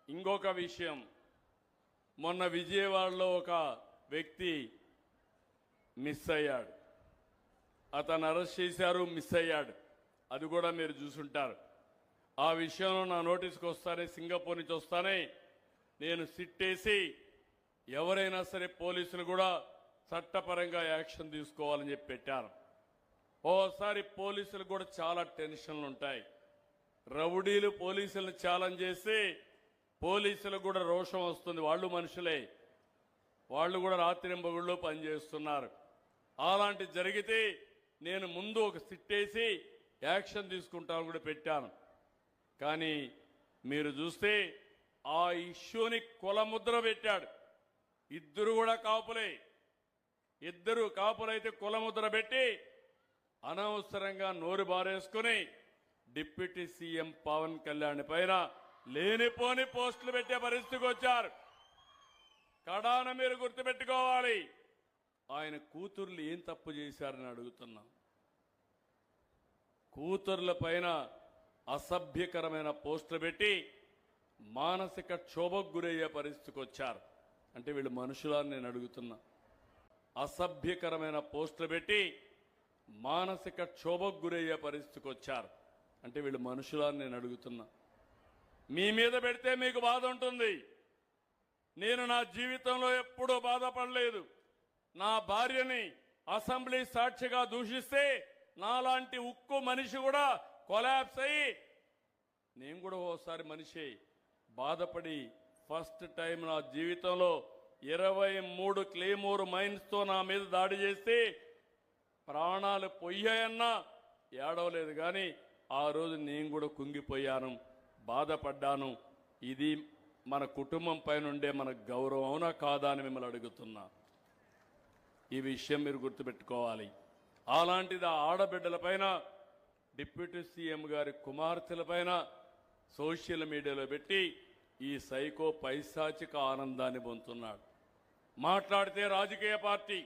ఇంకొక విషయం, మొన్న విజయవాడలో ఒక వ్యక్తి మిస్ అయ్యాడు. అతను అరెస్ట్ చేశారు, మిస్ అయ్యాడు. అది కూడా మీరు చూసుంటారు. ఆ విషయంలో నా నోటీస్కి వస్తానే, సింగపూర్ నుంచి వస్తానే నేను సిట్టేసి ఎవరైనా సరే పోలీసులు కూడా చట్టపరంగా యాక్షన్ తీసుకోవాలని చెప్పి పెట్టాను. ఓసారి పోలీసులు కూడా చాలా టెన్షన్లు ఉంటాయి. రౌడీలు పోలీసులను ఛాలెంజ్ చేసి పోలీసులకు కూడా రోషం వస్తుంది. వాళ్ళు మనుషులే, వాళ్ళు కూడా రాత్రింబగుళ్ళు పనిచేస్తున్నారు. అలాంటి జరిగితే నేను ముందు ఒక సిట్టేసి యాక్షన్ తీసుకుంటాను కూడా పెట్టాను. కానీ మీరు చూస్తే ఆ ఇష్యూని కులముద్ర పెట్టాడు. ఇద్దరు కూడా కాపులే, ఇద్దరు కాపులైతే కులముద్ర పెట్టి అనవసరంగా నోరు బారేసుకుని డిప్యూటీ సీఎం పవన్ కళ్యాణ్ పైన లేనిపోని పోస్టులు పెట్టే పరిస్థితికి వచ్చారు. కడాన మీరు గుర్తుపెట్టుకోవాలి, ఆయన కూతుర్లు ఏం తప్పు చేశారని అడుగుతున్నా. కూతుర్ల పైన అసభ్యకరమైన పోస్టులు పెట్టి మానసిక క్షోభకు గురయ్యే పరిస్థితికి వచ్చారు. అంటే వీళ్ళు మనుషులని నేను అడుగుతున్నా. అసభ్యకరమైన పోస్టులు పెట్టి మానసిక క్షోభకు గురయ్యే పరిస్థితికి వచ్చారు. అంటే వీళ్ళు మనుషులని నేను అడుగుతున్నా. మీ మీద పెడితే మీకు బాధ ఉంటుంది. నేను నా జీవితంలో ఎప్పుడూ బాధపడలేదు. నా భార్యని అసెంబ్లీ సాక్షిగా దూషిస్తే నాలాంటి ఉక్కు మనిషి కూడా కొలాప్స్ అయ్యి, నేను కూడా ఓసారి మనిషి బాధపడి ఫస్ట్ టైం నా జీవితంలో 23 క్లేమోర్ మైన్స్తో నా మీద దాడి చేస్తే ప్రాణాలు పోయాయన్నా ఏడవలేదు. కానీ ఆ రోజు నేను కూడా కుంగిపోయాను, బాధపడ్డాను. ఇది మన కుటుంబం పైన ఉండే మన గౌరవం అవునా కాదా అని మిమ్మల్ని అడుగుతున్నా. ఈ విషయం మీరు గుర్తుపెట్టుకోవాలి. అలాంటిది ఆ ఆడబిడ్డలపైన, డిప్యూటీ సీఎం గారి కుమార్తెలపైన సోషల్ మీడియాలో పెట్టి ఈ సైకో పైశాచిక ఆనందాన్ని పొందుతున్నాడు. మాట్లాడితే రాజకీయ పార్టీ